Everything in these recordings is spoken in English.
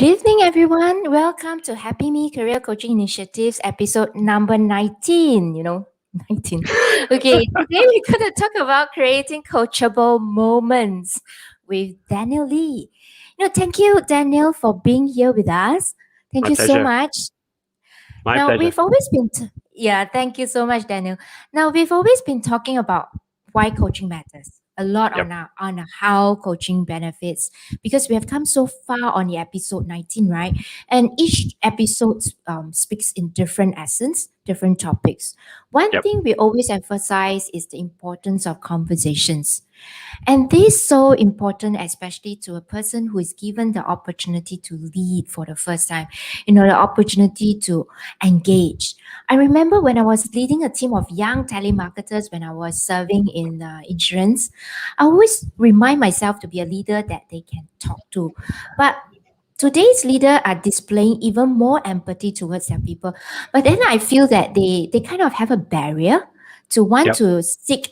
evening, everyone. Welcome to Happy Me Career Coaching Initiatives episode number 19. 19. Okay, today we're going to talk about creating coachable moments with Daniel Lee. Thank you, Daniel, for being here with us. Thank My you so pleasure. much. My Now, pleasure. we've always been, yeah, thank you so much, Daniel. Now, we've always been talking about why coaching matters a lot Yep. on how coaching benefits because we have come so far on the episode 19, right? And each episode speaks in different essence, different topics. One Yep. thing we always emphasize is the importance of conversations. And this is so important, especially to a person who is given the opportunity to lead for the first time, the opportunity to engage. I remember when I was leading a team of young telemarketers when I was serving in insurance, I always remind myself to be a leader that they can talk to. But today's leader are displaying even more empathy towards their people, but then I feel that they kind of have a barrier to want Yep. to seek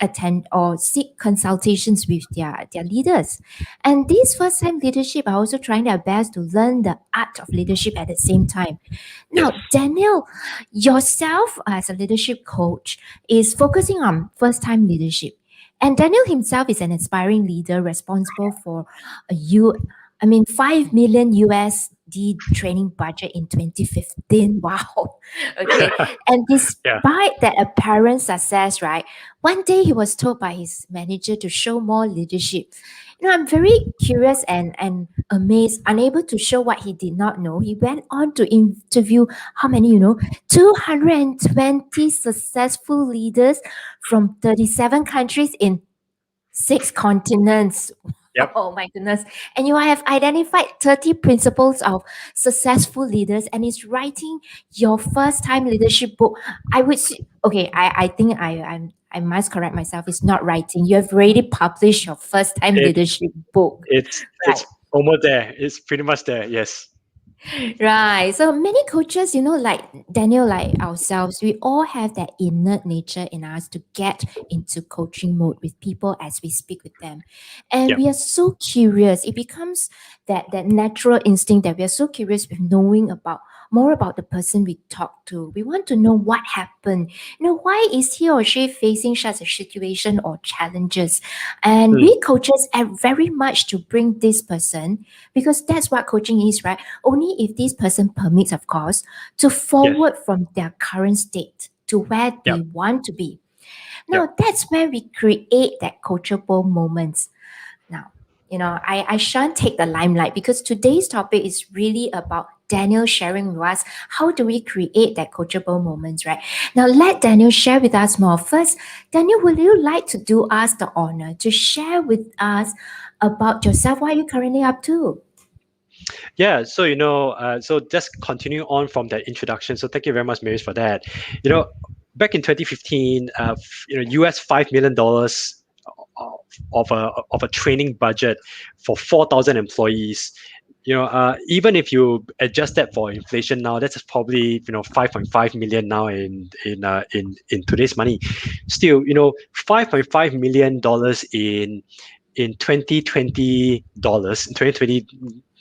consultations with their leaders. And these first time leadership are also trying their best to learn the art of leadership at the same time. Yes. Now, Daniel, yourself as a leadership coach is focusing on first time leadership. And Daniel himself is an inspiring leader responsible for a 5 million USD training budget in 2015. Wow. Okay. And Yeah. despite that apparent success, right, one day he was told by his manager to show more leadership. I'm very curious and amazed, unable to show what he did not know. He went on to interview how many, 220 successful leaders from 37 countries in 6 continents. Yep. Oh my goodness. And you have identified 30 principles of successful leaders and is writing your first time leadership book. Okay, I think I must correct myself. It's not writing. You have already published your first time It leadership book. it's Right. almost there. It's pretty much there. Yes. Right. So many coaches, like Daniel, like ourselves, we all have that innate nature in us to get into coaching mode with people as we speak with them. And Yep. we are so curious. It becomes that natural instinct that we are so curious with knowing about more about the person we talk to. We want to know what happened. Why is he or she facing such a situation or challenges? And Mm. we coaches are very much to bring this person because that's what coaching is, right? Only if this person permits, of course, to Yes. forward from their current state to where Yep. they want to be. Yep. Now, that's where we create that coachable moments. Now, I shan't take the limelight because today's topic is really about Daniel sharing with us how do we create that coachable moments, right? Now, let Daniel share with us more. First, Daniel, would you like to do us the honor to share with us about yourself? What are you currently up to? Yeah. So so just continue on from that introduction. So thank you very much, Maris, for that. Back in 2015, US $5 million of a training budget for 4,000 employees. Even if you adjust that for inflation now, that's probably 5.5 million now in today's money. Still, 5.5 million dollars in 2020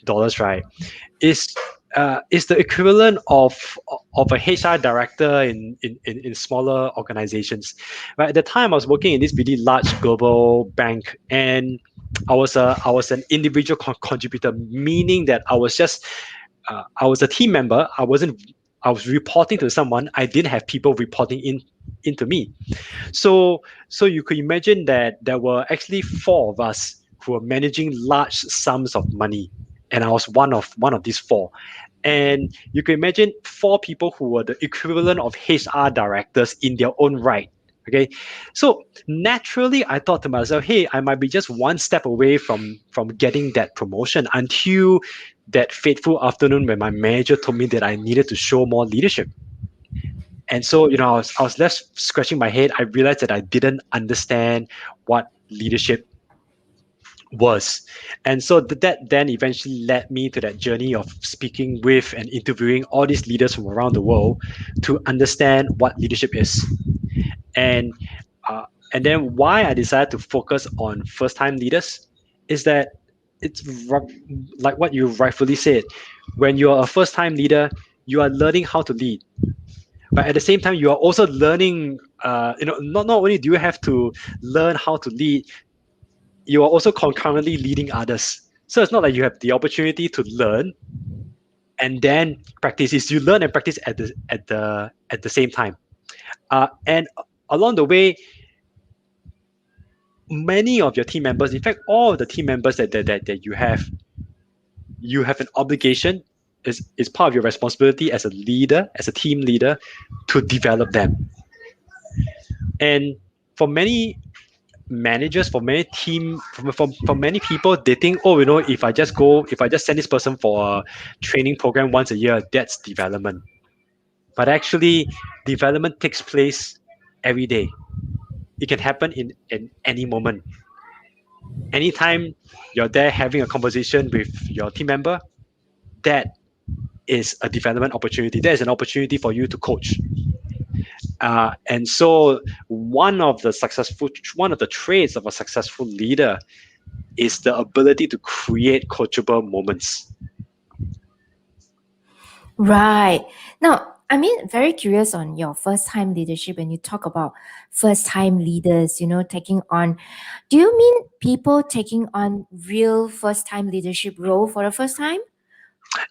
dollars, right? Is is the equivalent of a HR director in smaller organizations. Right, at the time, I was working in this really large global bank, and I was an individual contributor, meaning that I was a team member. I was reporting to someone. I didn't have people reporting into me. So you could imagine that there were actually four of us who were managing large sums of money, and I was one of these four. And you can imagine four people who were the equivalent of HR directors in their own right. Okay, so naturally, I thought to myself, "Hey, I might be just one step away from getting that promotion." Until that fateful afternoon when my manager told me that I needed to show more leadership. And so, I was left scratching my head. I realized that I didn't understand what leadership was. And so that then eventually led me to that journey of speaking with and interviewing all these leaders from around the world to understand what leadership is. And uh, and then why I decided to focus on first time leaders is that it's like what you rightfully said. When you are a first time leader, you are learning how to lead, but at the same time you are also learning, not only do you have to learn how to lead, you are also concurrently leading others. So it's not like you have the opportunity to learn and then practice. Is you learn and practice at the same time. And along the way, many of your team members, in fact all of the team members that you have an obligation, is part of your responsibility as a leader, as a team leader, to develop them. And for many managers, for many team, for many people, they think, oh, if I just send this person for a training program once a year, that's development. But actually, development takes place every day. It can happen in any moment. Anytime you're there having a conversation with your team member, that is a development opportunity. There is an opportunity for you to coach. And so one of the traits of a successful leader is the ability to create coachable moments. Right. Now, I mean, very curious on your first time leadership when you talk about first time leaders, taking on. Do you mean people taking on real first time leadership role for the first time?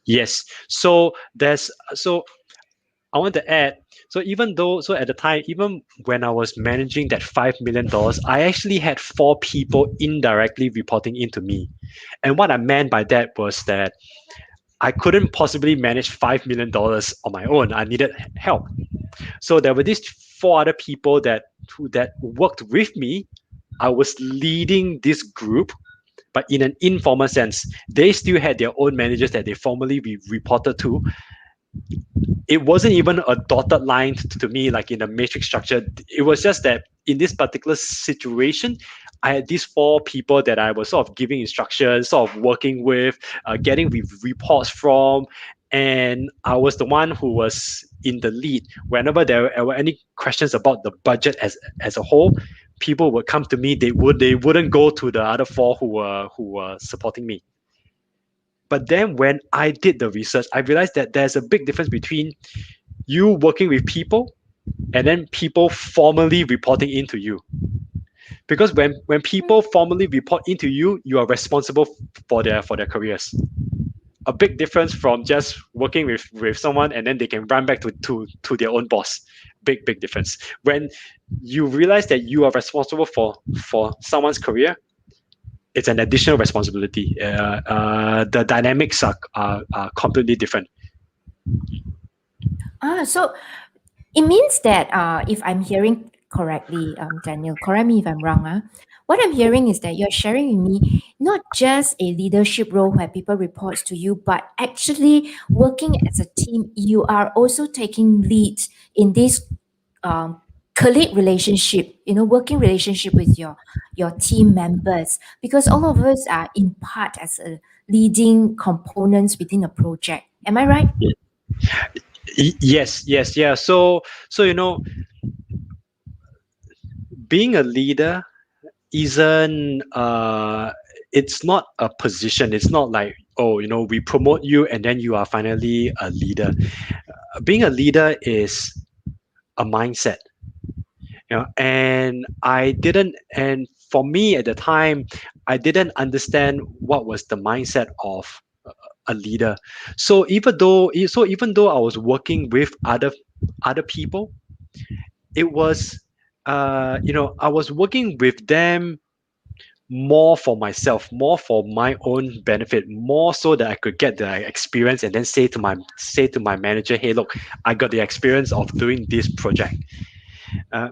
Yes. So I want to add. So at the time, even when I was managing that $5 million, I actually had 4 people indirectly reporting into me. And what I meant by that was that I couldn't possibly manage $5 million on my own. I needed help. So there were these 4 other people that worked with me. I was leading this group, but in an informal sense. They still had their own managers that they formally reported to. It wasn't even a dotted line to me like in a matrix structure. It was just that in this particular situation, I had these 4 people that I was sort of giving instructions, sort of working with, getting reports from, and I was the one who was in the lead. Whenever there were any questions about the budget as a whole, people would come to me. They wouldn't go to the other 4 who were supporting me. But then when I did the research, I realized that there's a big difference between you working with people and then people formally reporting into you. Because when people formally report into you, you are responsible for their careers. A big difference from just working with someone and then they can run back to their own boss. Big difference. When you realize that you are responsible for someone's career, it's an additional responsibility. The dynamics are completely different. So it means that if I'm hearing correctly, Daniel, correct me if I'm wrong. What I'm hearing is that you're sharing with me not just a leadership role where people reports to you, but actually working as a team. You are also taking lead in this um, colleague relationship, working relationship with your team members, because all of us are in part as a leading components within a project. Am I right? Yes, yeah. So being a leader isn't it's not a position. It's not like, oh, we promote you and then you are finally a leader. Being a leader is a mindset. And for me at the time, I didn't understand what was the mindset of a leader. So even though I was working with other people, it was I was working with them more for myself, more for my own benefit, more so that I could get the experience and then say to my manager, hey, look, I got the experience of doing this project. Uh,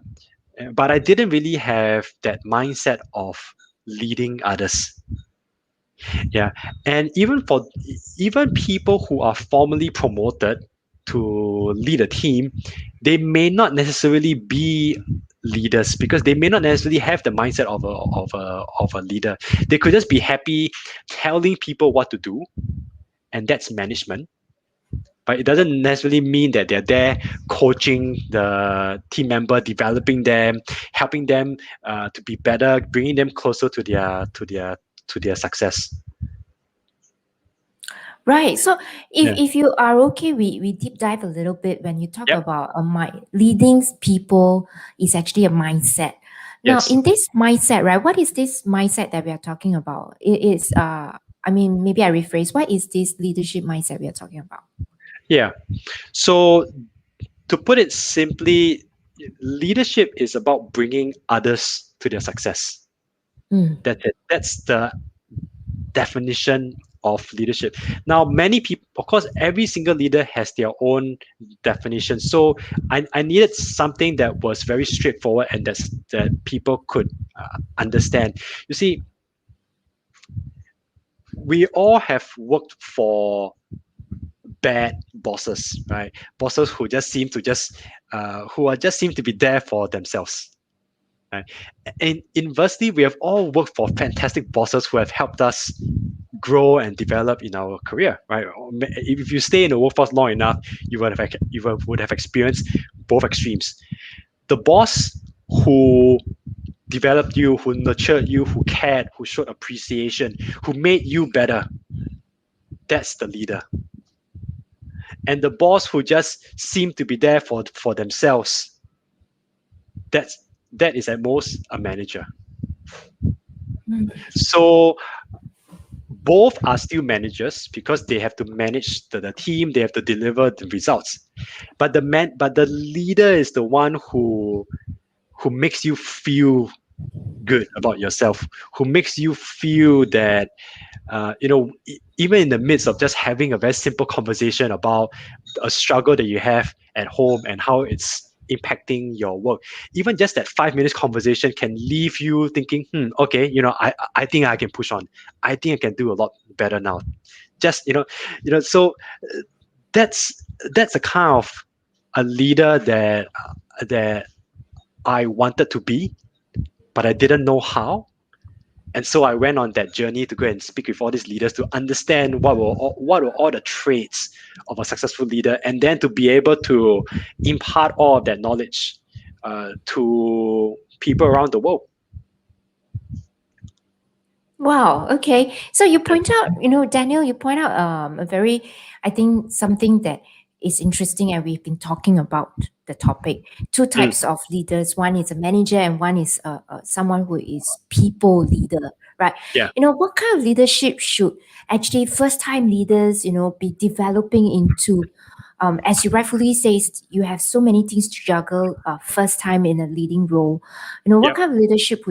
but I didn't really have that mindset of leading others. Yeah, and even people who are formally promoted to lead a team, they may not necessarily be leaders because they may not necessarily have the mindset of a leader. They could just be happy telling people what to do, and that's management. But it doesn't necessarily mean that they're there coaching the team member, developing them, helping them to be better, bringing them closer to their success. Right. So Yeah. if you are okay, we deep dive a little bit when you talk Yep. about leading people is actually a mindset. Now, Yes. in this mindset, right, what is this mindset that we are talking about? It is I mean, maybe I rephrase, what is this leadership mindset we are talking about? Yeah. So to put it simply, leadership is about bringing others to their success. Mm. That's it. That's the definition of leadership. Now, many people, of course, every single leader has their own definition. So I needed something that was very straightforward and that people could understand. You see, we all have worked for bad bosses, right? Bosses who just seem to who are just seem to be there for themselves. Right? And inversely, we have all worked for fantastic bosses who have helped us grow and develop in our career, right? If you stay in the workforce long enough, would have experienced both extremes. The boss who developed you, who nurtured you, who cared, who showed appreciation, who made you better, that's the leader. And the boss who just seemed to be there for themselves, that's that is at most a manager. Mm. So both are still managers because they have to manage the team, they have to deliver the results. But the leader is the one who makes you feel good about yourself, who makes you feel that even in the midst of just having a very simple conversation about a struggle that you have at home and how it's impacting your work, even just that 5 minutes conversation can leave you thinking, okay, I think I can push on. I think I can do a lot better now. Just so that's that's a kind of a leader that I wanted to be, but I didn't know how. And so I went on that journey to go and speak with all these leaders to understand what were all the traits of a successful leader, and then to be able to impart all of that knowledge to people around the world. Wow. Okay. So you Yeah. point out, Daniel, you point out a very, I think something that is interesting, and we've been talking about the topic. Two Mm, types of leaders. One is a manager, and one is someone who is people leader, right? yeah. What kind of leadership should actually first time leaders, be developing into? As you rightfully says, you have so many things to juggle. First time in a leading role, what Yep. kind of leadership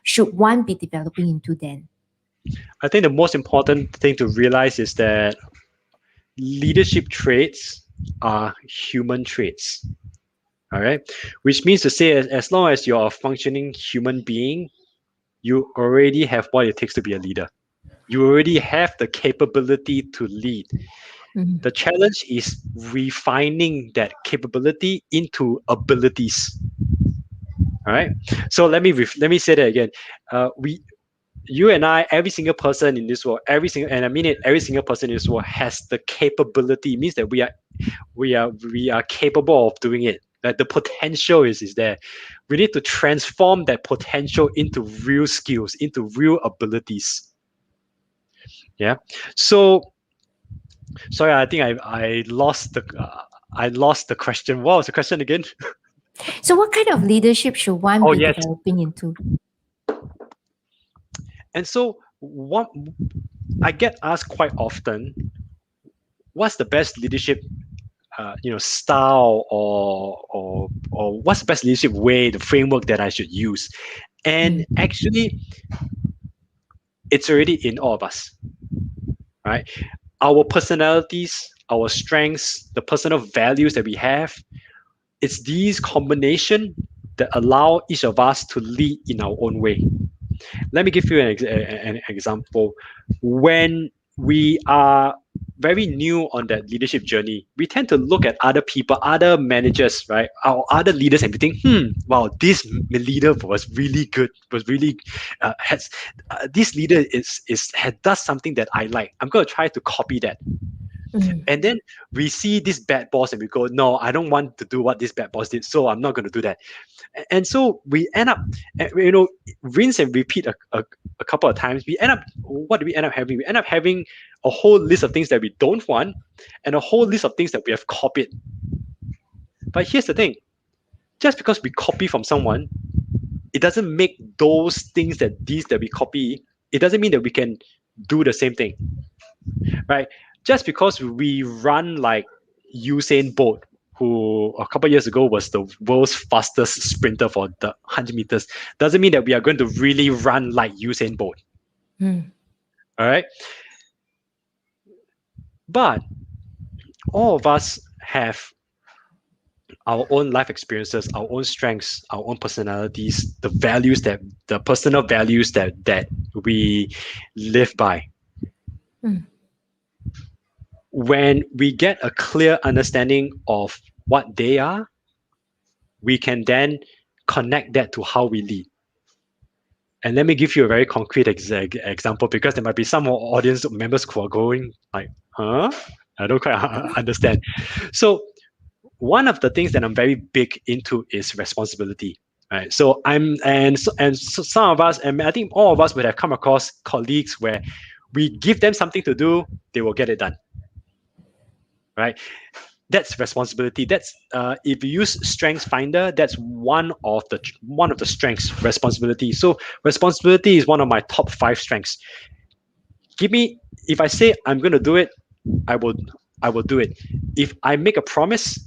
should one be developing into then? I think the most important thing to realize is that leadership traits are human traits. All right. Which means to say, as long as you're a functioning human being, you already have what it takes to be a leader. You already have the capability to lead. Mhm. The challenge is refining that capability into abilities. All right. So let me say that again. We you and I, every single person in this world, and I mean it, every single person in this world has the capability. It means that we are capable of doing it. That the potential is there. We need to transform that potential into real skills, into real abilities. Yeah. So sorry, I think I lost the question. What was the question again? So, what kind of leadership should one Oh be yes. developing into? And so what I get asked quite often, what's the best leadership style, or what's the best leadership way, the framework that I should use? And Mm. actually, it's already in all of us, right? Our personalities, our strengths, the personal values that we have, it's these combination that allow each of us to lead in our own way. Let me give you an example. When we are very new on that leadership journey, we tend to look at other people, other managers, right? Our other leaders, and we think, wow, this leader was really good, was really has this leader is does something that I like. I'm going to try to copy that. Mm. And then we see this bad boss and we go, no, I don't want to do what this bad boss did, so I'm not going to do that. And so we end up, rinse and repeat a couple of times. We end up, what do we end up having? We end up having a whole list of things that we don't want and a whole list of things that we have copied. But here's the thing, just because we copy from someone, it doesn't make those things that we copy, it doesn't mean that we can do the same thing, right? Just because we run like Usain Bolt, who a couple of years ago was the world's fastest sprinter for the 100 meters, doesn't mean that we are going to really run like Usain Bolt. Mm. All right. But all of us have our own life experiences, our own strengths, our own personalities, the personal values that we live by. Mm. When we get a clear understanding of what they are, we can then connect that to how we lead. And let me give you a very concrete example, because there might be some audience members who are going like, huh? I don't quite understand. So one of the things that I'm very big into is responsibility. Right. So some of us, and I think all of us would have come across colleagues where we give them something to do, they will get it done. Right. That's responsibility. That's if you use Strengths Finder, that's one of the strengths, responsibility. So responsibility is one of my top 5 strengths. If I say I'm going to do it, I will do it. If I make a promise,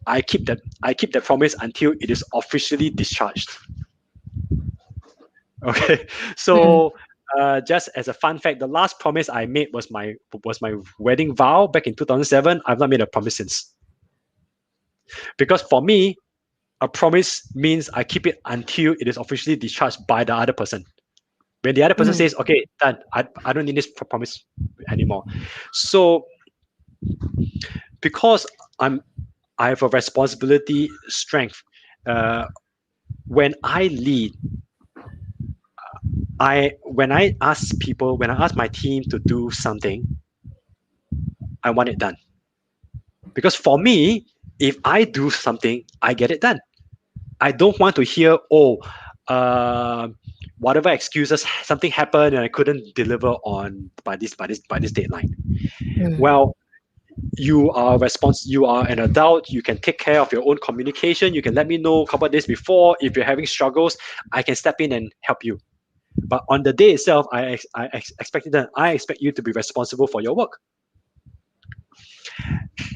I keep that promise until it is officially discharged. Okay, Mm. so just as a fun fact, the last promise I made was my wedding vow back in 2007. I've not made a promise since, because for me, a promise means I keep it until it is officially discharged by the other person. When the other person Mm. says, "Okay, done," I don't need this promise anymore. So because I have a responsibility strength. When I lead, when I ask my team to do something, I want it done. Because for me, if I do something, I get it done. I don't want to hear, uh, whatever excuses, something happened and I couldn't deliver on by this deadline. Mm. Well, you are an adult, you can take care of your own communication, you can let me know a couple of days before if you're having struggles, I can step in and help you. But on the day itself, I expect you to be responsible for your work.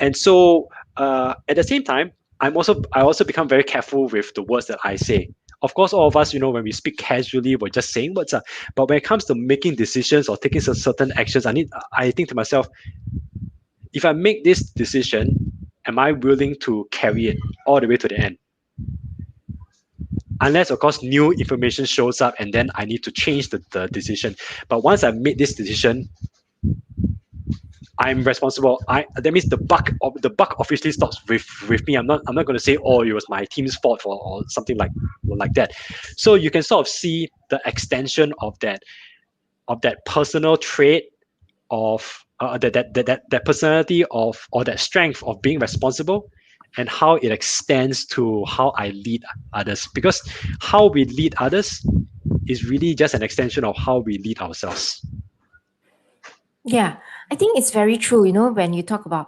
And so at the same time, I also become very careful with the words that I say. Of course, all of us, when we speak casually, we're just saying words. But when it comes to making decisions or taking certain actions, I think to myself, if I make this decision, am I willing to carry it all the way to the end? Unless, of course, new information shows up and then I need to change the decision. But once I've made this decision, I'm responsible. That means the buck officially stops with me. I'm not going to say, oh, it was my team's fault or something like that. So you can sort of see the extension of that personal trait of that personality of, or that strength of being responsible, and how it extends to how I lead others. Because how we lead others is really just an extension of how we lead ourselves. Yeah, I think it's very true. When you talk about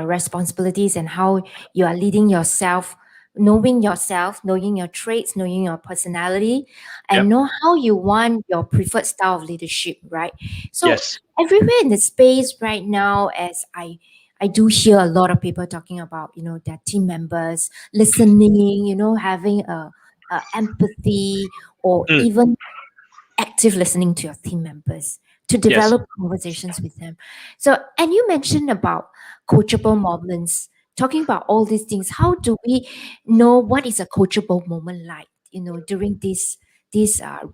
responsibilities and how you are leading yourself, knowing your traits, knowing your personality, and Yep. know how you want your preferred style of leadership, right? So Yes. everywhere in the space right now, as I do hear a lot of people talking about, their team members listening, having a empathy, or Mm, even active listening to your team members to yes. develop conversations with them. So, and you mentioned about coachable moments, talking about all these things. How do we know what is a coachable moment like, during this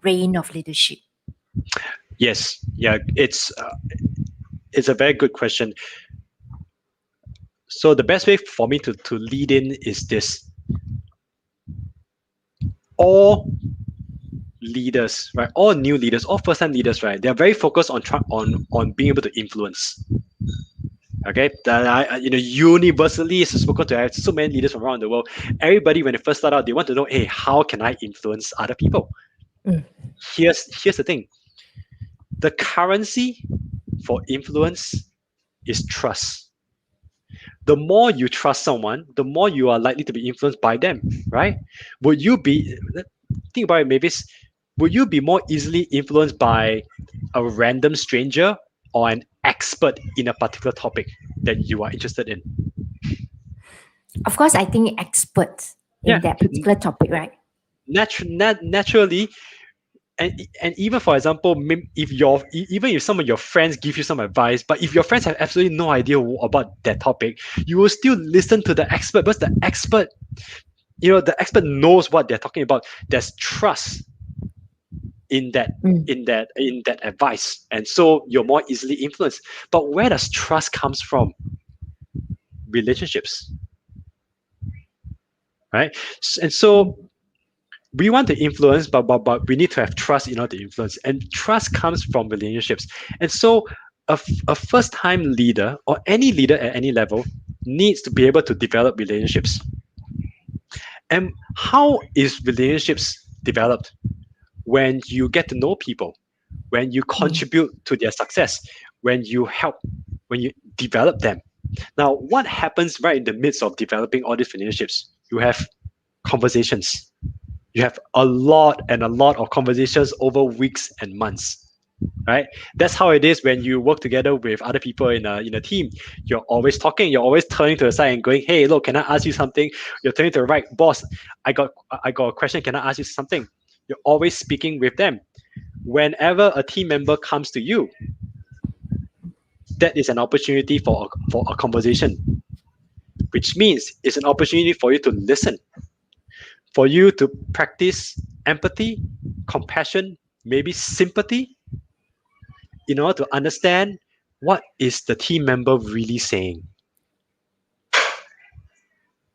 reign of leadership? Yes. Yeah. It's a very good question. So the best way for me to lead in is this: all leaders, right? All new leaders, all first time leaders, right? They are very focused on being able to influence, Okay, universally, it's spoken to so many leaders from around the world. Everybody, when they first start out, they want to know, hey, how can I influence other people? Mm. Here's the thing: the currency for influence is trust. The more you trust someone, the more you are likely to be influenced by them, right? Would you be think about it, maybe would you be more easily influenced by a random stranger or an expert in a particular topic that you are interested in? Of course, I think experts in Yeah, that particular topic, right? naturally, and even for example, if even if some of your friends give you some advice, but if your friends have absolutely no idea about that topic, you will still listen to the expert because the expert knows what they're talking about. There's trust in that Mm. in that advice, and so you're more easily influenced. But where does trust comes from? Relationships, right? And Mm. so we want to influence, but we need to have trust in order to influence, and trust comes from relationships. And so a first time leader or any leader at any level needs to be able to develop relationships. And how is relationships developed? When you get to know people, when you Mm. contribute to their success, when you help, when you develop them. Now, what happens right in the midst of developing all these relationships? You have conversations. You have a lot of conversations over weeks and months, right? That's how it is when you work together with other people in a team. You're always talking. You're always turning to the side and going, "Hey, look, can I ask you something?" You're turning to the right, "Boss, I got a question. Can I ask you something?" You're always speaking with them. Whenever a team member comes to you, that is an opportunity for a conversation, which means it's an opportunity for you to listen, for you to practice empathy, compassion, maybe sympathy, in order to understand what is the team member really saying,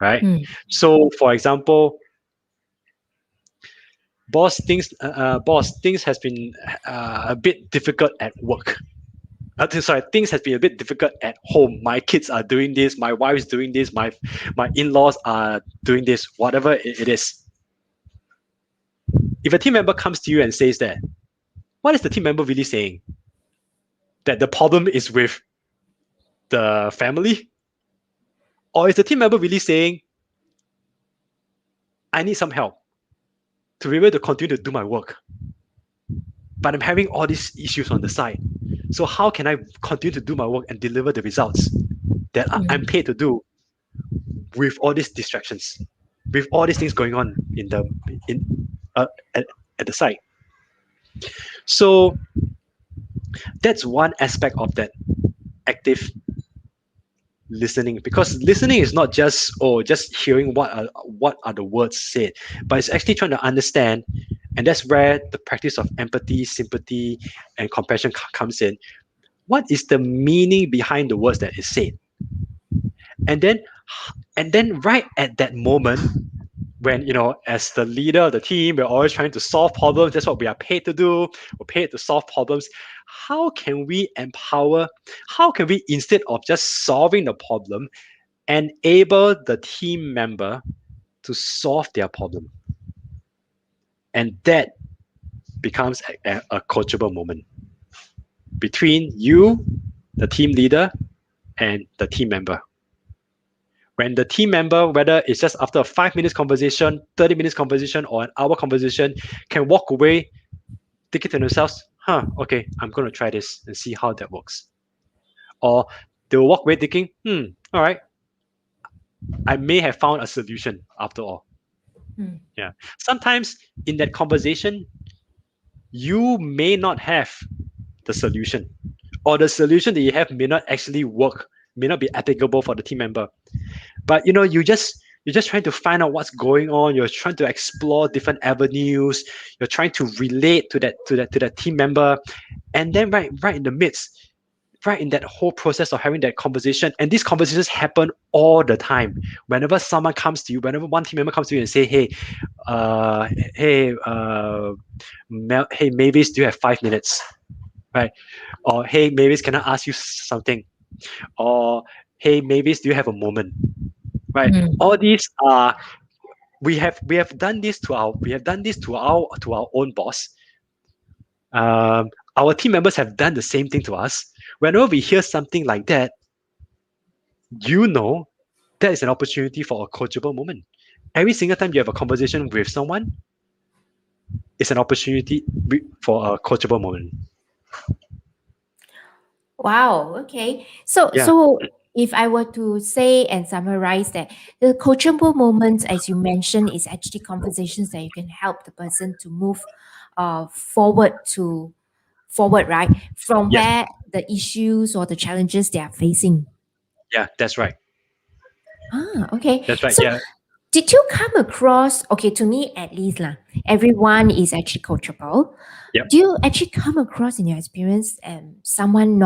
right? Mm. So, for example, boss, things has been a bit difficult at work. Sorry, things has been a bit difficult at home. My kids are doing this, my wife's doing this, my in-laws are doing this, whatever it is. If a team member comes to you and says that, what is the team member really saying? That the problem is with the family? Or is the team member really saying, I need some help to be able to continue to do my work, but I'm having all these issues on the side. So how can I continue to do my work and deliver the results that I'm Mm. paid to do with all these distractions, with all these things going on in uh, at, at the site? So that's one aspect of that active listening, because listening is not just hearing what are the words said, but it's actually trying to understand. And that's where the practice of empathy, sympathy, and compassion comes in. What is the meaning behind the words that is said? And then and then right at that moment, when as the leader of the team, we're always trying to solve problems. That's what we are paid to do. We're paid to solve problems. How can we empower, how can we, instead of just solving the problem, enable the team member to solve their problem? And that becomes a coachable moment between you, the team leader, and the team member. When the team member, whether it's just after a 5 minutes conversation, 30 minutes conversation, or an hour conversation, can walk away thinking to themselves, okay, I'm going to try this and see how that works. Or they will walk away thinking, all right, I may have found a solution after all. Mm. Yeah. Sometimes in that conversation, you may not have the solution, or the solution that you have may not actually work, may not be applicable for the team member. But you're just trying to find out what's going on. You're trying to explore different avenues. You're trying to relate to that team member. And then right in the midst, right in that whole process of having that conversation, and these conversations happen all the time. Whenever someone comes to you, whenever one team member comes to you and say, uh hey hey Mavis, do you have 5 minutes, right? Or, hey Mavis, can I ask you something? or hey Mavis, do you have a moment? Right? Mm. All these are we have done this to our own boss. Our team members have done the same thing to us. Whenever we hear something like that, you know that is an opportunity for a coachable moment. Every single time you have a conversation with someone, it's an opportunity for a coachable moment. Wow. Okay. So, Yeah, if I were to say and summarize that, the coachable moments, as you mentioned, is actually conversations that you can help the person to move forward, right? From yes, where the issues or the challenges they are facing. yeah, that's right. Okay. That's right. So, Yeah, did you come across, okay, to me at least, lah, everyone is actually coachable. yep. Do you actually come across in your experience someone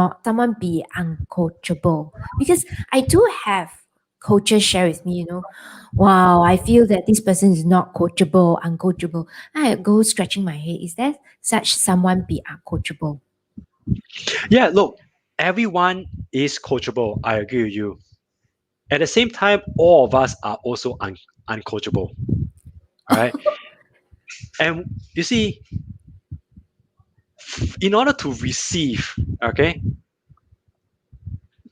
be uncoachable? Because I do have coaches share with me, wow, I feel that this person is not coachable, uncoachable. I go scratching my head. Is there such someone be uncoachable? Yeah, look, everyone is coachable. I agree with you. At the same time, all of us are also uncoachable. All right. And you see, in order to receive, okay,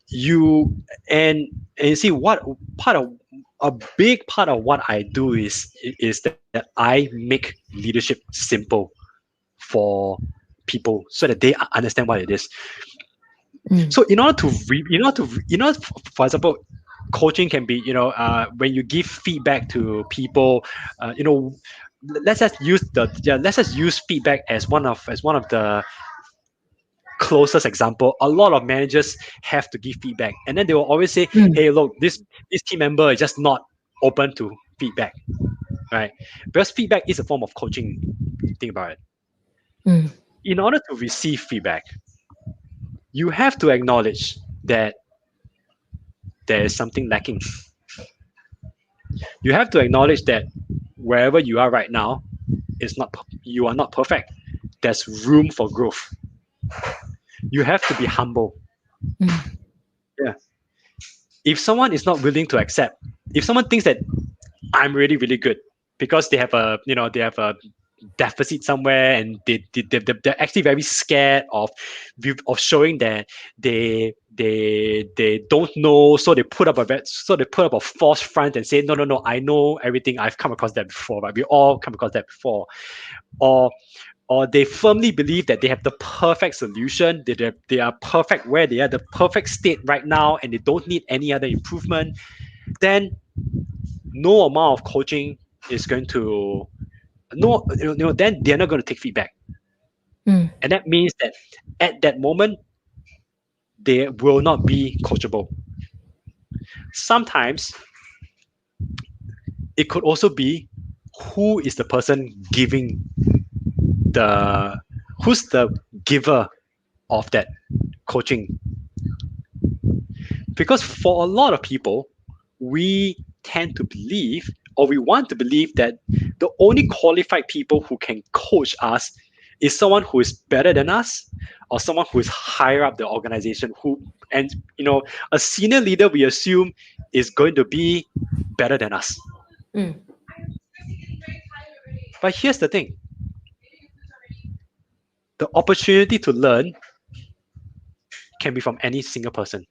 you and you see what part of a big part of what I do is that I make leadership simple for people so that they understand what it is. Mm, So in order to for example, coaching can be when you give feedback to people, let's just use feedback as one of the closest example. A lot of managers have to give feedback, and then they will always say, mm, hey, look, this team member is just not open to feedback, right? Because feedback is a form of coaching. Think about it. mm, In order to receive feedback, you have to acknowledge that there is something lacking. You have to acknowledge that wherever you are right now is not you are not perfect. There's room for growth. You have to be humble. mm, Yeah. If someone is not willing to accept, if someone thinks that I'm really really good because they have a deficit somewhere, and they're actually very scared of showing that they don't know, so they put up a false front and say no, I know everything. I've come across that before, right? We all come across that before. Or or they firmly believe that they have the perfect solution, they are perfect where they are, the perfect state right now, and they don't need any other improvement. Then no amount of coaching is going to no then they're not going to take feedback. mm, And that means that at that moment they will not be coachable. Sometimes it could also be who is the person giving the who's the giver of that coaching. Because for a lot of people, we tend to believe, or we want to believe, that the only qualified people who can coach us is someone who is better than us, or someone who is higher up the organization, and a senior leader, we assume, is going to be better than us. mm, But here's the thing: the opportunity to learn can be from any single person,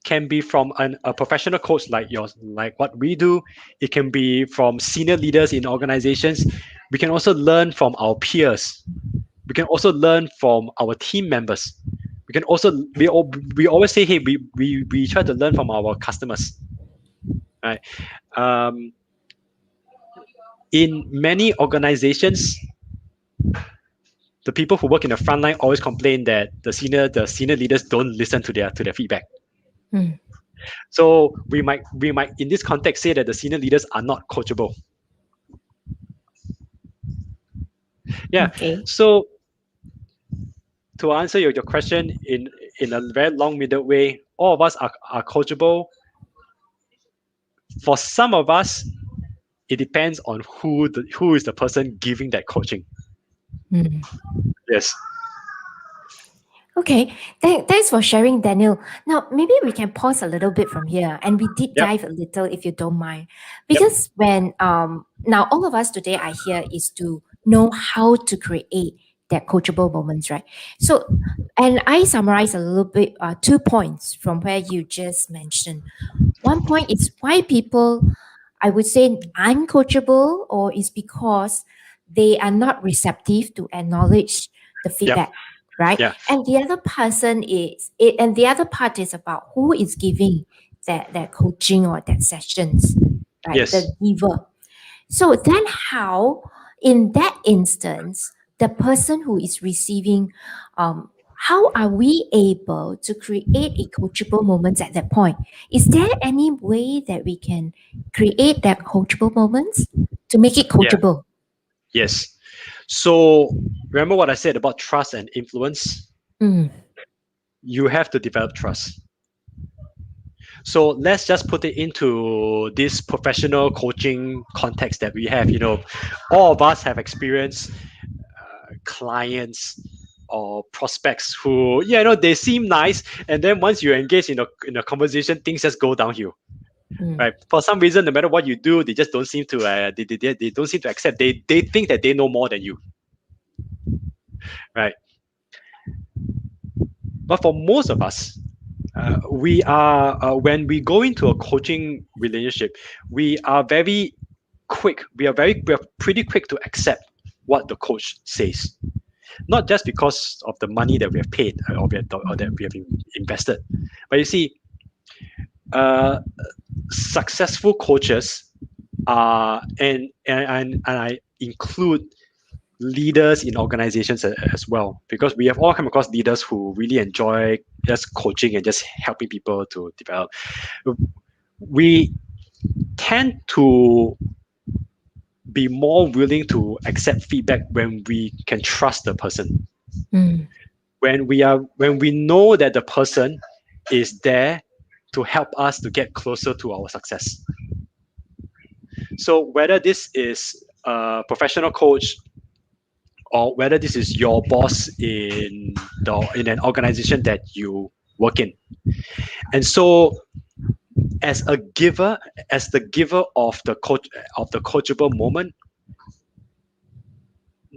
can be from a professional coach like yours, like what we do. It can be from senior leaders in organizations. We can also learn from our peers. We can also learn from our team members. We can also we always say, hey, we try to learn from our customers, right? Um, in many organizations, the people who work in the front line always complain that the senior leaders don't listen to their feedback. mm. So we might in this context say that the senior leaders are not coachable. Yeah. Okay. So to answer your question in a very long-winded way, all of us are coachable. For some of us, it depends on who is the person giving that coaching. Mm. Yes. Okay, thanks for sharing, Daniel. Now, maybe we can pause a little bit from here and we deep Yep. dive a little if you don't mind. Yep. Because when now all of us today are here is to know how to create that coachable moments, right? So, and I summarize a little bit 2 points from where you just mentioned. One point is why people, I would say, uncoachable, or is because they are not receptive to acknowledge the Yep. feedback, right? Yeah. And the other person is it, and the other part is about who is giving that coaching or that sessions, right? Yes. The giver. So then, how, in that instance, the person who is receiving, how are we able to create a coachable moments at that point? Is there any way that we can create that coachable moments to make it Yeah. coachable? Yes. So remember what I said about trust and influence? Mm, You have to develop trust. So let's just put it into this professional coaching context that we have. All of us have experienced clients or prospects who, they seem nice, and then once you engage in a conversation, things just go downhill. mm, Right? For some reason, no matter what you do, they just don't seem to they don't seem to accept. They think that they know more than you. Right? But for most of us, we are when we go into a coaching relationship, we are very quick. We are pretty quick to accept what the coach says. Not just because of the money that we have paid or that mhm, we have invested, but you see, uh, successful coaches are and I include leaders in organizations as well, because we have all come across leaders who really enjoy just coaching and just helping people to develop. We tend to be more willing to accept feedback when we can trust the person, mm, when we know that the person is there to help us to get closer to our success. So whether this is a professional coach, or whether this is your boss in an organization that you work in. And so as a giver, as the giver of the coachable moment,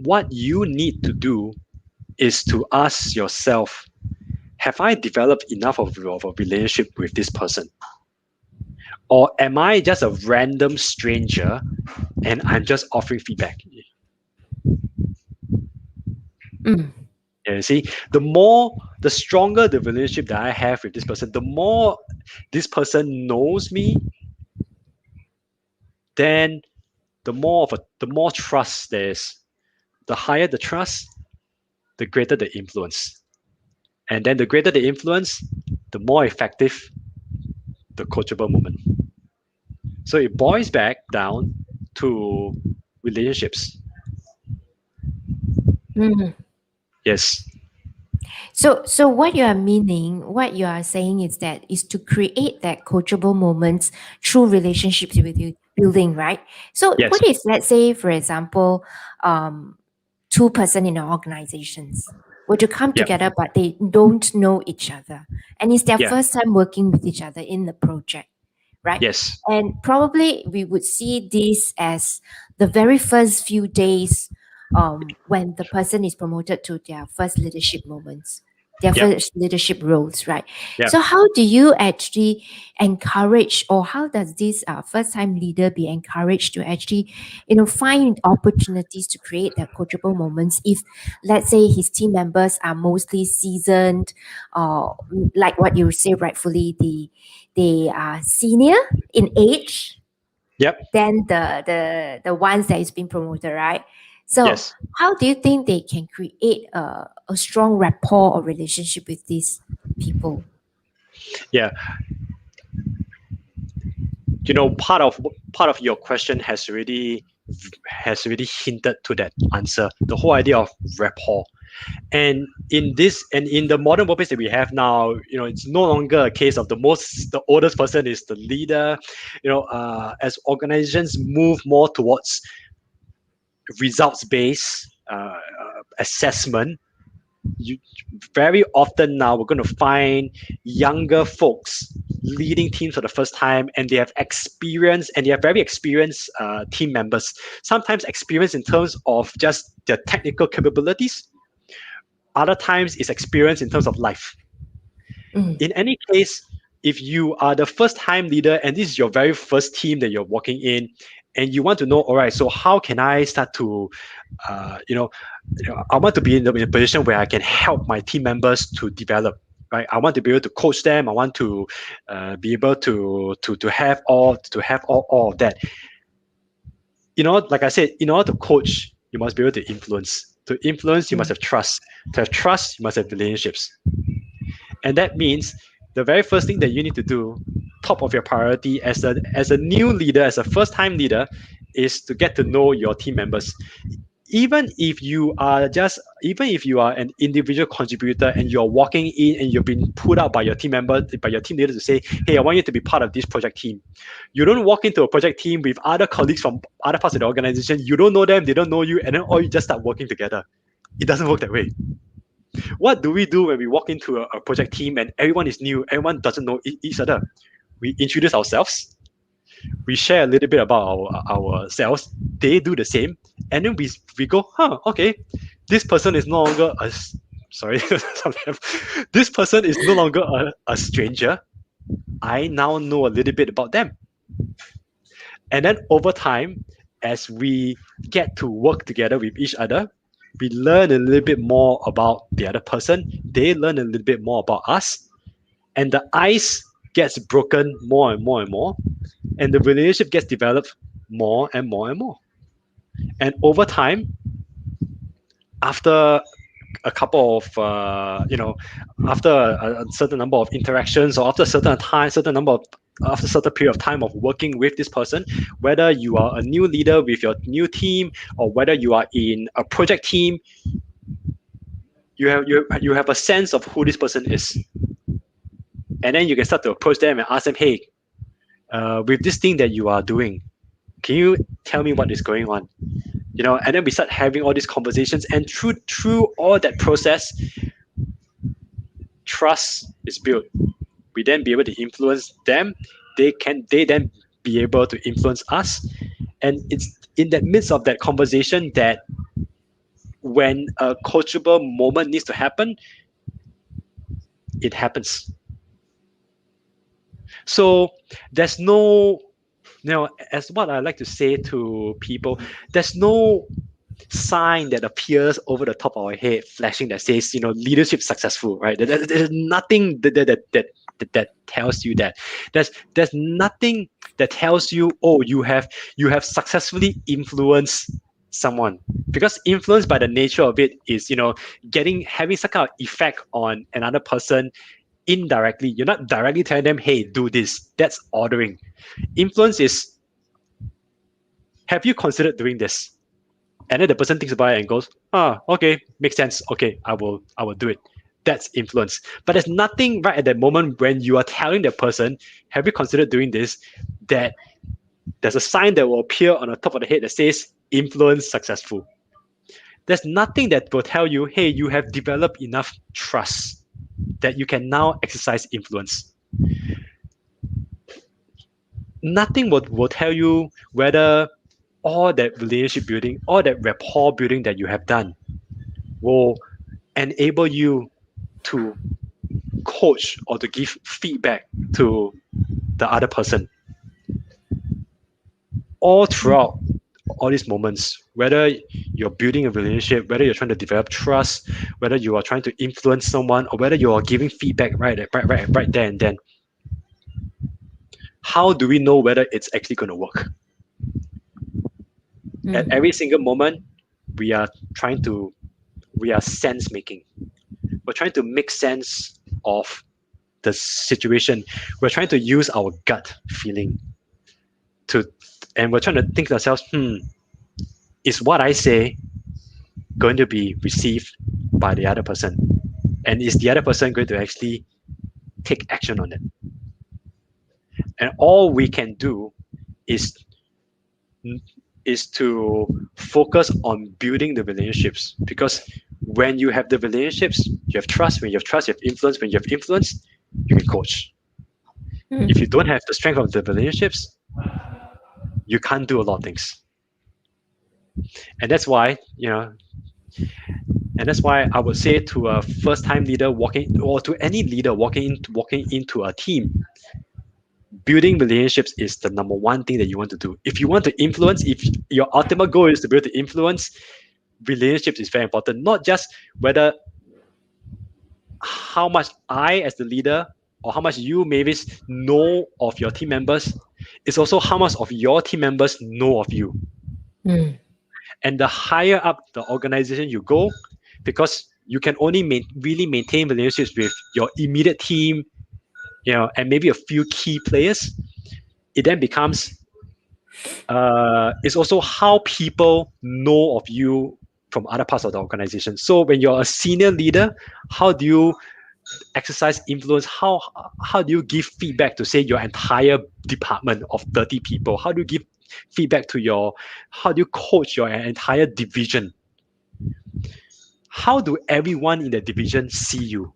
what you need to do is to ask yourself, have I developed enough of a relationship with this person? Or am I just a random stranger and I'm just offering feedback? mm, Yeah, you see, the stronger the relationship that I have with this person, the more this person knows me, then the more trust there is. The higher the trust, the greater the influence. And then the greater the influence, the more effective the coachable moment. So it boils back down to relationships. mm. Yes. So what you are meaning, what you are saying is that is to create that coachable moments through relationships with you building, right? So Yes. what if, let's say, for example, um, two-person in an organizations were to come Yep. together, but they don't know each other, and it's their Yeah. first time working with each other in the project, right? Yes. And probably we would see this as the very first few days when the person is promoted to their first leadership moments, their Yep. first leadership roles, right? Yep. So, how do you actually encourage, or how does this first time leader be encouraged to actually, find opportunities to create that coachable moments if, let's say, his team members are mostly seasoned, or like what you say rightfully, they are senior in age Yep. than the ones that is being promoted, right? So Yes. how do you think they can create a strong rapport or relationship with these people? Yeah. Part of your question has already hinted to that answer. The whole idea of rapport. And in the modern workplace that we have now, it's no longer a case of the oldest person is the leader. As organizations move more towards results based assessment, you very often now we're going to find younger folks leading teams for the first time, and they have experience, and they are very experienced team members. Sometimes experience in terms of just their technical capabilities. Other times it's experience in terms of life. Mm. In any case, if you are the first time leader and this is your very first team that you're working in, and you want to know, all right, so how can I start to, I want to be in a position where I can help my team members to develop. Right, I want to be able to coach them. I want to be able to have all of that. Like I said, in order to coach, you must be able to influence. To influence, you must Mm. have trust. To have trust, you must have relationships. And that means the very first thing that you need to do, top of your priority as a new leader, as a first time leader, is to get to know your team members. Even if you are an individual contributor and you're walking in and you've been put out by your team member, by your team leader to say, hey, I want you to be part of this project team. You don't walk into a project team with other colleagues from other parts of the organization. You don't know them, they don't know you, and then all you just start working together. It doesn't work that way. What do we do when we walk into a project team and everyone is new, everyone doesn't know each other? We introduce ourselves, we share a little bit about ourselves, they do the same, and then we go, okay, this person is no longer sorry, this person is no longer a stranger. I now know a little bit about them. And then over time, as we get to work together with each other, we learn a little bit more about the other person. They learn a little bit more about us. And the ice gets broken more and more and more. And the relationship gets developed more and more and more. And over time, after a couple of after a certain number of interactions, or after a certain time, after a certain period of time of working with this person, whether you are a new leader with your new team or whether you are in a project team, you have a sense of who this person is, and then you can start to approach them and ask them, hey, with this thing that you are doing, can you tell me what is going on? And then we start having all these conversations, and through all that process, trust is built. We then be able to influence them. They then be able to influence us. And it's in that midst of that conversation that when a coachable moment needs to happen, it happens. So there's no, as what I like to say to people, there's no sign that appears over the top of our head flashing that says, leadership successful, right? There's nothing that tells you that. There's nothing that tells you, oh, you have successfully influenced someone, because influence by the nature of it is having some kind of effect on another person indirectly. You're not directly telling them, hey, do this. That's ordering. Influence is, have you considered doing this? And then the person thinks about it and goes, okay, makes sense. Okay, I will do it. That's influence. But there's nothing right at that moment when you are telling the person, have you considered doing this, that there's a sign that will appear on the top of the head that says influence successful. There's nothing that will tell you, hey, you have developed enough trust that you can now exercise influence. Nothing will tell you whether all that relationship building, all that rapport building that you have done will enable you to coach or to give feedback to the other person. All throughout all these moments, whether you're building a relationship, whether you're trying to develop trust, whether you are trying to influence someone, or whether you are giving feedback right there and then, how do we know whether it's actually going to work? At every single moment, we are sense making. We're trying to make sense of the situation. We're trying to use our gut feeling and we're trying to think to ourselves, is what I say going to be received by the other person? And is the other person going to actually take action on it? And all we can do is to focus on building the relationships, because When you have the relationships, you have trust. When you have trust, you have influence. When you have influence, you can coach. If you Mm. don't have the strength of the relationships, you can't do a lot of things. And that's why, and that's why I would say to a first-time leader walking, or to any leader walking into a team, building relationships is the number one thing that you want to do. If you want to influence, if your ultimate goal is to be able to influence, relationships is very important. Not just whether how much I, as the leader, or how much you, Mavis, know of your team members. It's also how much of your team members know of you. Mm. And the higher up the organization you go, because you can only really maintain relationships with your immediate team, and maybe a few key players. It then becomes it's also how people know of you from other parts of the organization. So when you're a senior leader, how do you exercise influence? How do you give feedback to, say, your entire department of 30 people? How do you give feedback to how do you coach your entire division? How do everyone in the division see you?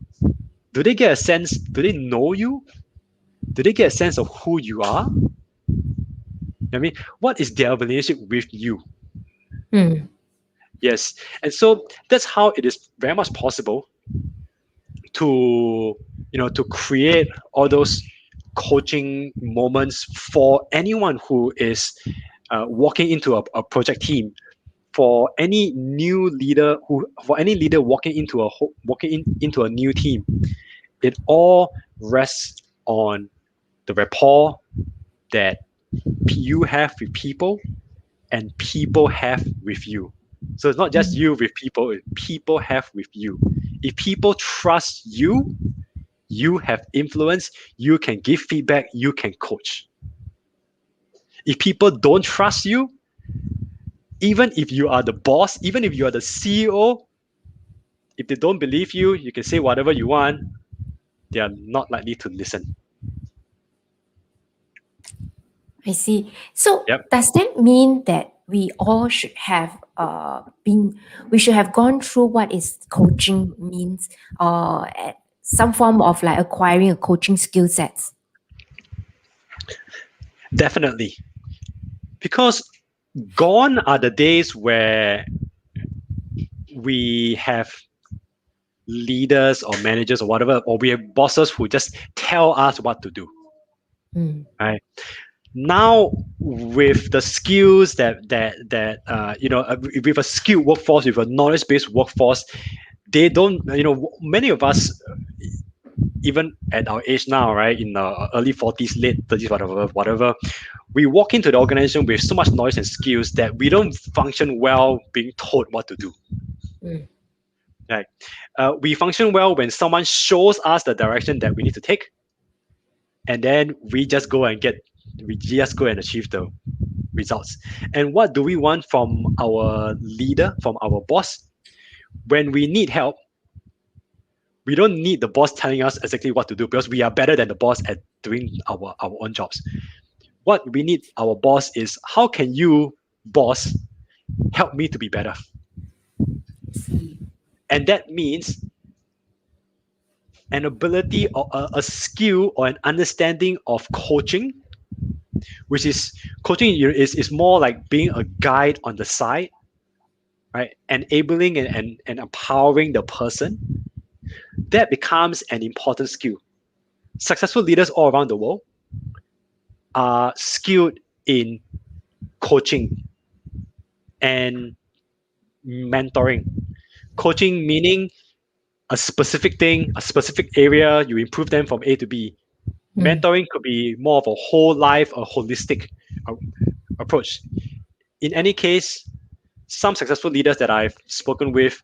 Do they get a sense? Do they know you? Do they get a sense of who you are? I mean, what is their relationship with you? Mm. Yes. And so that's how it is very much possible to to create all those coaching moments for anyone who is walking into a project team, for any new leader for any leader walking into a new team. It all rests on the rapport that you have with people and people have with you. So it's not just Mm. you with people, people have with you. If people trust you, you have influence, you can give feedback, you can coach. If people don't trust you, even if you are the boss, even if you are the CEO, if they don't believe you, you can say whatever you want, they are not likely to listen. I see. So Yep. does that mean that we all should have we should have gone through what is coaching means, at some form of like acquiring a coaching skill sets? Definitely. Because gone are the days where we have leaders or managers or whatever, or we have bosses who just tell us what to do. Mm. Right now, with the skills with a skilled workforce, with a knowledge-based workforce, they don't. Many of us, even at our age now, right, in the early 40s, late 30s, whatever, we walk into the organization with so much knowledge and skills that we don't function well being told what to do. Mm. Right? We function well when someone shows us the direction that we need to take, and then we just go and achieve the results. And what do we want from our leader, from our boss? When we need help, we don't need the boss telling us exactly what to do, because we are better than the boss at doing our own jobs. What we need our boss is, how can you, boss, help me to be better? I see. And that means an ability, or a skill, or an understanding of coaching, which is coaching is more like being a guide on the side, right? Enabling and empowering the person. That becomes an important skill. Successful leaders all around the world are skilled in coaching and mentoring. Coaching meaning a specific thing, a specific area, you improve them from A to B. Mm. Mentoring could be more of a whole life, a holistic uh, approach. In any case, some successful leaders that I've spoken with,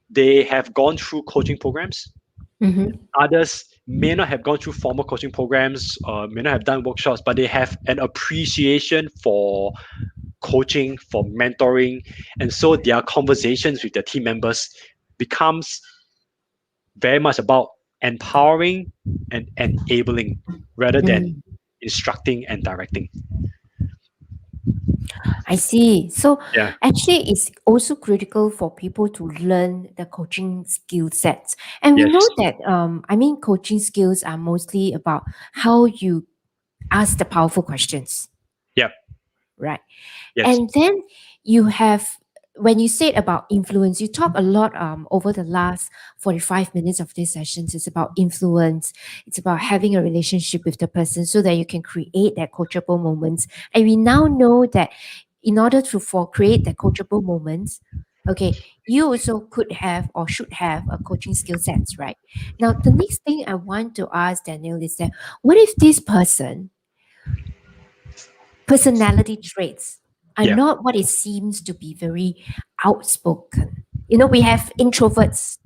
they have gone through coaching programs. Mm-hmm. Others may not have gone through formal coaching programs, may not have done workshops, but they have an appreciation for coaching, for mentoring, and so their conversations with their team members becomes very much about empowering and enabling rather than Mm. instructing and directing. I see. So Yeah. actually, it's also critical for people to learn the coaching skill sets. And we Yes. know that, coaching skills are mostly about how you ask the powerful questions, Yep. right? Yes. And then you have, when you said about influence, you talk a lot over the last 45 minutes of these sessions. It's about influence. It's about having a relationship with the person so that you can create that coachable moments. And we now know that in order to for create the coachable moments, okay, you also could have or should have a coaching skill sets, right? Now, the next thing I want to ask Daniel is that what if this personality traits are Yeah. not what it seems to be very outspoken. You know, we have introverts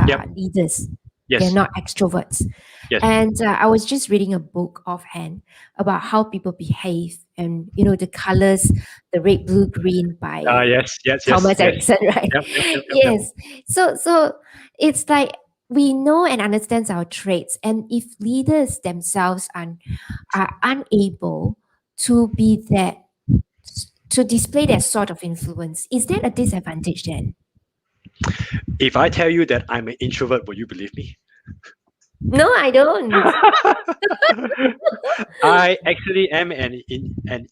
Yep. leaders. They're Yes. not extroverts. Yes. And I was just reading a book offhand about how people behave and, you know, the colors, the red, blue, green by Yes. Yes. Yes. Thomas Yes. Erickson, right? Yep. Yep. Yep. Yep. Yep. Yes. So it's like we know and understands our traits. And if leaders themselves are unable to be that to display that sort of influence, is that a disadvantage then? If I tell you that I'm an introvert, will you believe me? No, I don't. I actually am an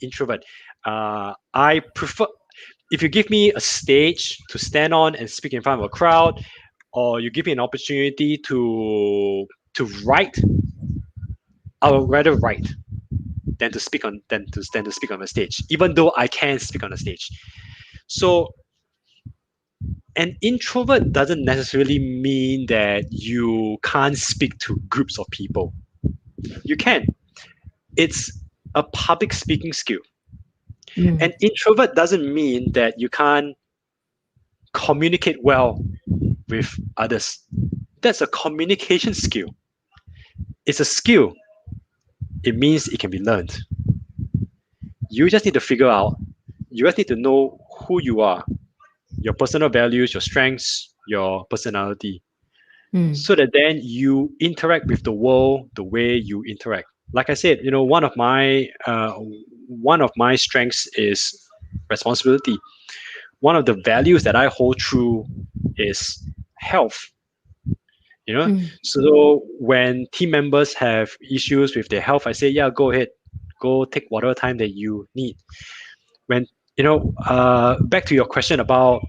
introvert. I prefer, if you give me a stage to stand on and speak in front of a crowd, or you give me an opportunity to write, I would rather write than to speak on the stage. Even though I can speak on the stage, so an introvert doesn't necessarily mean that you can't speak to groups of people. You can. It's a public speaking skill. Mm, An introvert doesn't mean that you can't communicate well with others. That's a communication skill. It's a skill. It means it can be learned. You just need to figure out, you just need to know who you are, your personal values, your strengths, your personality, mm, so that then you interact with the world the way you interact. Like I said, one of my strengths is responsibility. One of the values that I hold true is health. You know, mm, so when team members have issues with their health, I say, yeah, go ahead, go take whatever time that you need. When back to your question about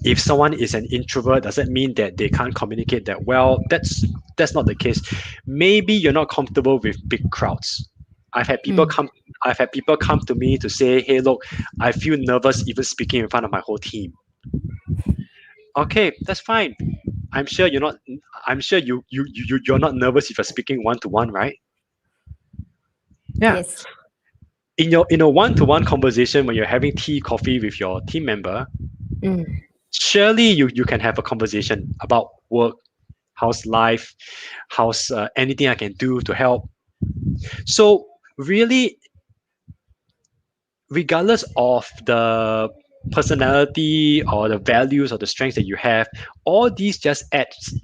if someone is an introvert, does that mean that they can't communicate that well? That's not the case. Maybe you're not comfortable with big crowds. I've had people mm. come. I've had people come to me to say, "Hey, look, I feel nervous even speaking in front of my whole team." Okay, that's fine. I'm sure you're not. I'm sure you're not nervous if you're speaking one to one, right? Yeah. Yes. In a one to one conversation when you're having tea, coffee with your team member, Mm, surely you can have a conversation about work, how's life, how's anything I can do to help. So really, regardless of the personality or the values or the strengths that you have, all these just adds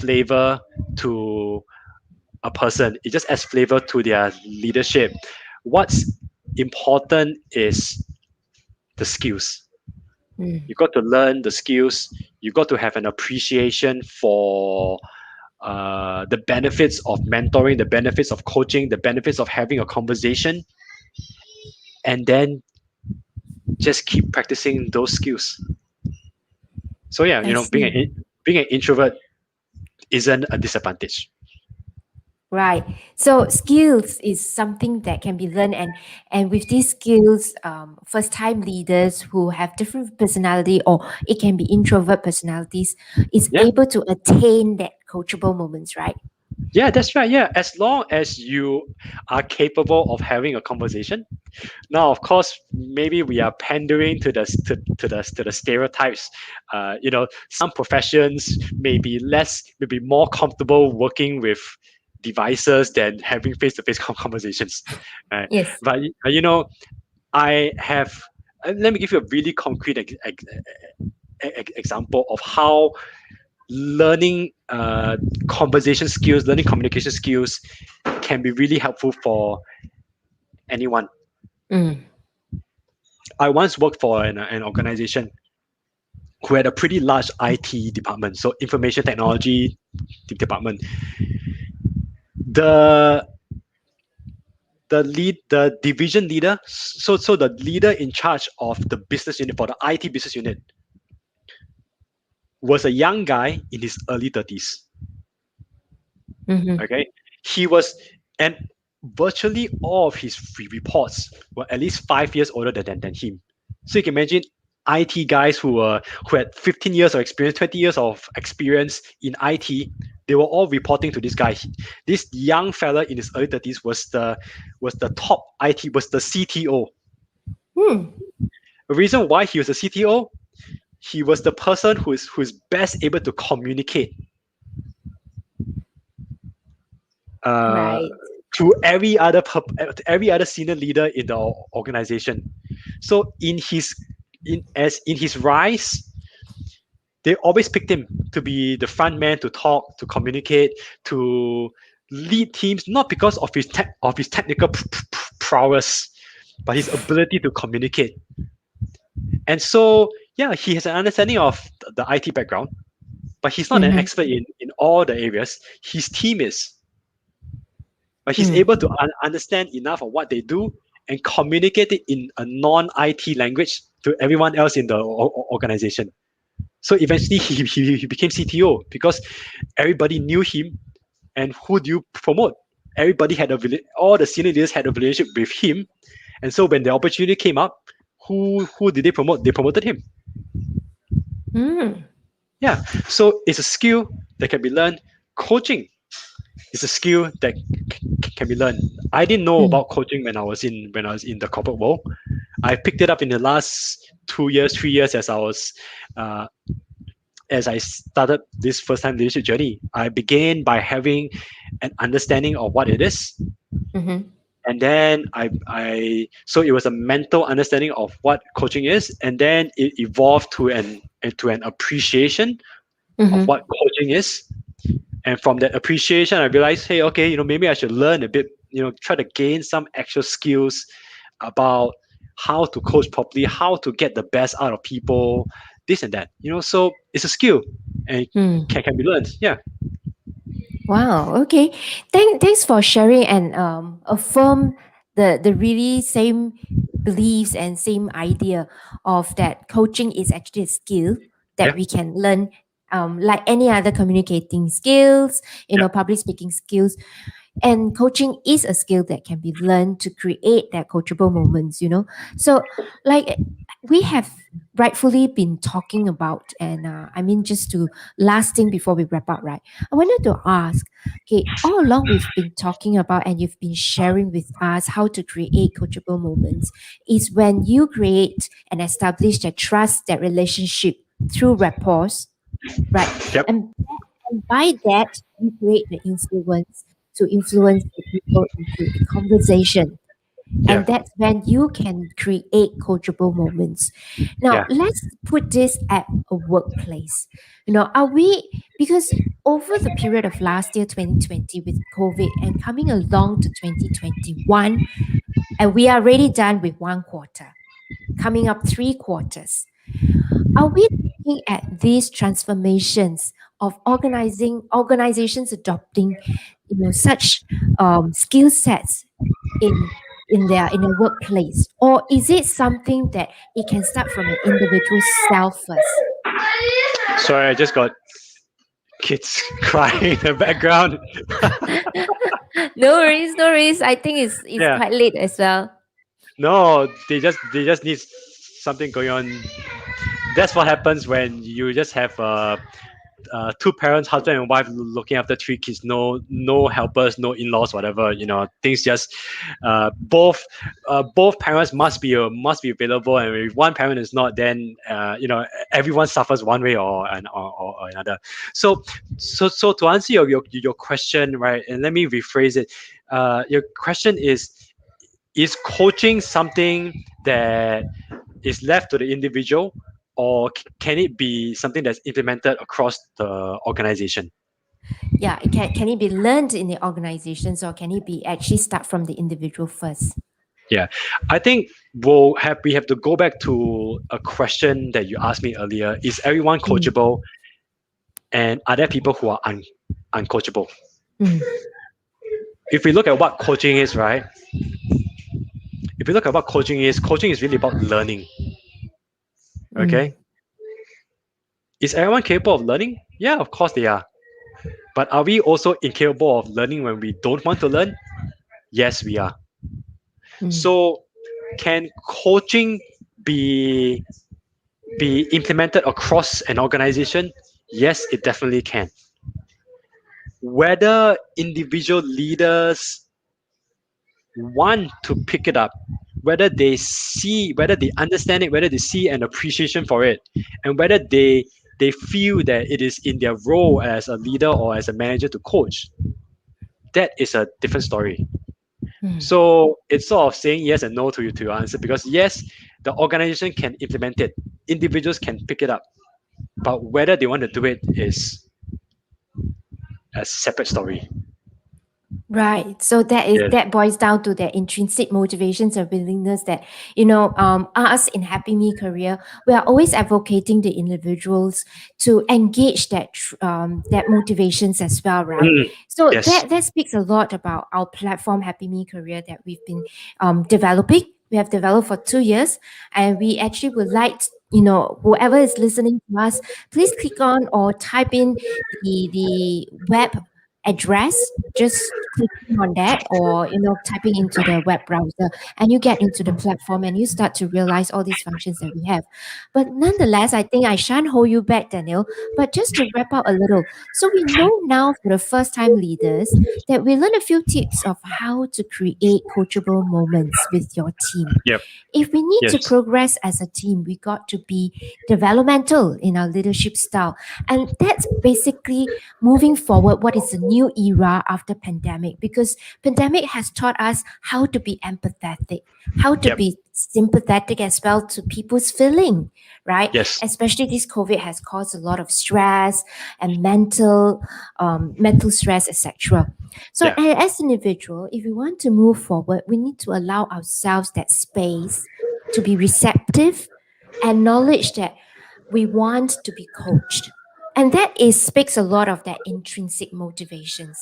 flavor to a person. It just adds flavor to their leadership. What's important is the skills. mm, You got to learn the skills. You got to have an appreciation for the benefits of mentoring, the benefits of coaching, the benefits of having a conversation, and then just keep practicing those skills. So yeah, I see. being an introvert isn't a disadvantage. Right. So skills is something that can be learned, and with these skills, first time leaders who have different personality or it can be introvert personalities is Yeah, able to attain that coachable moments, right? yeah, that's right. Yeah, as long as you are capable of having a conversation. Now, of course, maybe we are pandering to the stereotypes. Some professions may be more comfortable working with devices than having face-to-face conversations. Right? Yes. But I have. Let me give you a really concrete example of how learning conversation skills, learning communication skills, can be really helpful for anyone. Mm. I once worked for an organization who had a pretty large IT department, so information technology department. The the division leader, so the leader in charge of the business unit for the IT business unit was a young guy in his early 30s. Mm-hmm. Okay, he was, and virtually all of his reports were at least 5 years older than him. So you can imagine IT guys who had 15 years of experience, 20 years of experience in IT. They were all reporting to this guy. This young fella in his early 30s was the top IT, was the CTO. Hmm. The reason why he was a CTO, he was the person who's best able to communicate uh, Right. to every other senior leader in the organization. So in his rise, they always picked him to be the front man, to talk, to communicate, to lead teams, not because of of his technical prowess, but his ability to communicate. And so, yeah, he has an understanding of the IT background, but he's not an Mm-hmm. expert in all the areas. His team is, but he's Mm. able to understand enough of what they do and communicate it in a non-IT language to everyone else in the organization. So eventually he became CTO because everybody knew him. And who do you promote? Everybody had all the senior leaders had a relationship with him. And so when the opportunity came up, who did they promote? They promoted him. Mm. Yeah. So it's a skill that can be learned. Coaching is a skill that can be learned. I didn't know Mm. about coaching when I was in the corporate world. I picked it up in the last 2 years, 3 years uh, as I started this first time leadership journey. I began by having an understanding of what it is, Mm-hmm. and then I so it was a mental understanding of what coaching is, and then it evolved to an appreciation of Mm-hmm. what coaching is. And from that appreciation, I realized, hey, okay, maybe I should learn a bit, try to gain some actual skills about how to coach properly, how to get the best out of people, this and that. So it's a skill and it Mm. can be learned. Yeah. Wow. Okay. Thanks for sharing and affirm the really same beliefs and same idea of that coaching is actually a skill that Yeah. we can learn, like any other communicating skills, Yeah. public speaking skills. And coaching is a skill that can be learned to create that coachable moments. So, like, we have rightfully been talking about, and I mean, just to last thing before we wrap up, right? I wanted to ask, okay, all along we've been talking about and you've been sharing with us how to create coachable moments is when you create and establish that trust, that relationship through rapport, right? Yep. And by that, you create the influence to influence the people into a conversation. Yeah. And that's when you can create coachable moments. Now, Yeah. let's put this at a workplace. Are we, because over the period of last year, 2020, with COVID and coming along to 2021, and we are already done with one quarter, coming up 3 quarters. Are we looking at these transformations of organizations adopting, such skill sets in in their workplace, or is it something that it can start from an individual self first? Sorry, I just got kids crying in the background. No worries, no worries. I think it's Yeah. quite late as well. No, they just need something going on. That's what happens when you just have two parents, husband and wife, looking after three kids. No helpers, no in-laws, whatever. Things just both parents must be available, and if one parent is not, then everyone suffers one way or another. So to answer your question, right, and let me rephrase it. Your question is coaching something that is left to the individual, or can it be something that's implemented across the organization? Yeah, can it be learned in the organizations, or can it be actually start from the individual first? Yeah, I think we have to go back to a question that you asked me earlier. Is everyone Mm, coachable, and are there people who are uncoachable? mm, If we look at what coaching is, right? If you look at what coaching is really about learning. mm. Okay, is everyone capable of learning? Yeah, of course they are. But are we also incapable of learning when we don't want to learn? Yes, we are. Mm. So, can coaching be implemented across an organization? Yes, it definitely can. Whether individual leaders want to pick it up, whether they understand it, whether they see an appreciation for it, and whether they feel that it is in their role as a leader or as a manager to coach, that is a different story. Mm. So it's sort of saying yes and no to your answer, because yes, the organization can implement it, individuals can pick it up, but whether they want to do it is a separate story. Right. So that is Yes. that boils down to their intrinsic motivations and willingness that, us in Happy Me Career, we are always advocating the individuals to engage that motivations as well, right? Mm, So yes. that speaks a lot about our platform Happy Me Career that we've been developing. We have developed for 2 years, and we actually would like whoever is listening to us, please click on or type in the web address, just clicking on that, or typing into the web browser, and you get into the platform and you start to realize all these functions that we have. But nonetheless, I think I shan't hold you back, Daniel, but just to wrap up a little, so we know now for the first time leaders that we learn a few tips of how to create coachable moments with your team. Yep. If we need to Yes. progress as a team, we got to be developmental in our leadership style. And that's basically moving forward what is a new era after pandemic, because pandemic has taught us how to be empathetic, how to Yep. be sympathetic as well to people's feeling, right? Yes. Especially this COVID has caused a lot of stress and mental stress, etc. So Yeah. as an individual, if we want to move forward, we need to allow ourselves that space to be receptive, acknowledge that we want to be coached. And that is speaks a lot of that intrinsic motivations.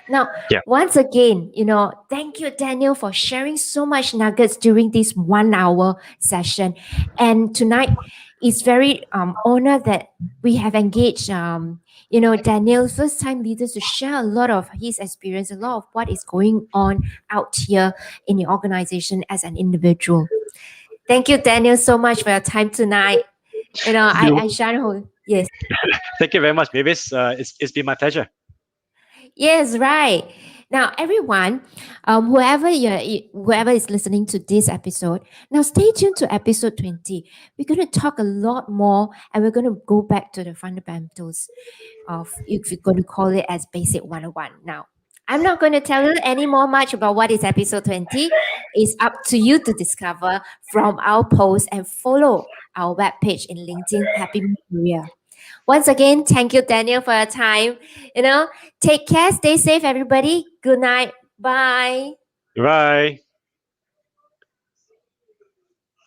Now, Yeah. once again, thank you, Daniel, for sharing so much nuggets during this 1 hour session. And tonight is very honored that we have engaged Daniel, first time leaders, to share a lot of his experience, a lot of what is going on out here in your organization as an individual. Thank you, Daniel, so much for your time tonight. You, I shan't hold. Yes. thank you very much, Mavis. It's been my pleasure. Yes, right. Now, everyone, whoever is listening to this episode, now stay tuned to episode 20. We're going to talk a lot more, and we're going to go back to the fundamentals of, if you're going to call it as basic 101. Now, I'm not going to tell you any more much about what is episode 20. It's up to you to discover from our post and follow our webpage in LinkedIn, Happy Me Career. Once again, thank you, Daniel, for your time. You know, take care, stay safe, everybody. Good night. Bye. Bye.